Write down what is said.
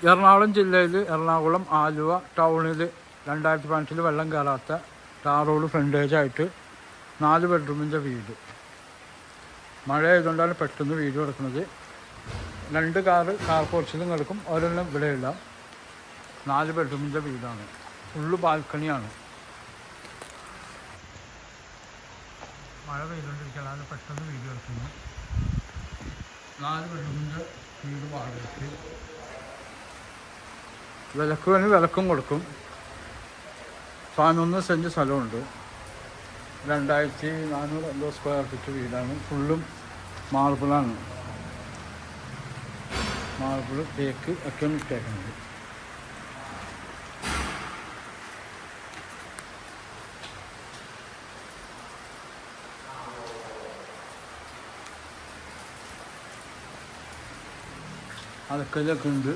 എറണാകുളം ജില്ലയിൽ എറണാകുളം ആലുവ ടൗണിൽ 2018 വെള്ളം കയറാത്ത ടാർ റോഡ് ഫ്രണ്ടേജായിട്ട് 4 ബെഡ്റൂമിൻ്റെ വീട്. മഴ ആയതുകൊണ്ടാണ് പെട്ടെന്ന് വീട് കിടക്കുന്നത്. 2 കാർ പോർച്ചിലും കിടക്കും, ഒരെണ്ണം ഇവിടെയുള്ള 4 ബെഡ്റൂമിൻ്റെ വീടാണ്. ഫുള്ള് ബാൽക്കണിയാണ്. മഴ പെയ്തുകൊണ്ടിരിക്കുകയാണ്, പെട്ടെന്ന് വീട് കിടക്കുന്നു. 4 ബെഡ്റൂമിൻ്റെ വീട് വാടകയ്ക്ക്. വിലക്ക് വേണമെങ്കിൽ വിലക്കും കൊടുക്കും. 11 സെൻറ്റ് സ്ഥലമുണ്ട്. 2400 സ്ക്വയർ ഫീറ്റ് വീടാണ്. ഫുള്ളും മാർബിളാണ്. മാർബിൾ തേക്ക് ഒക്കെ ഇട്ടേക്കുന്നത്. അതൊക്കെ ഉണ്ട്.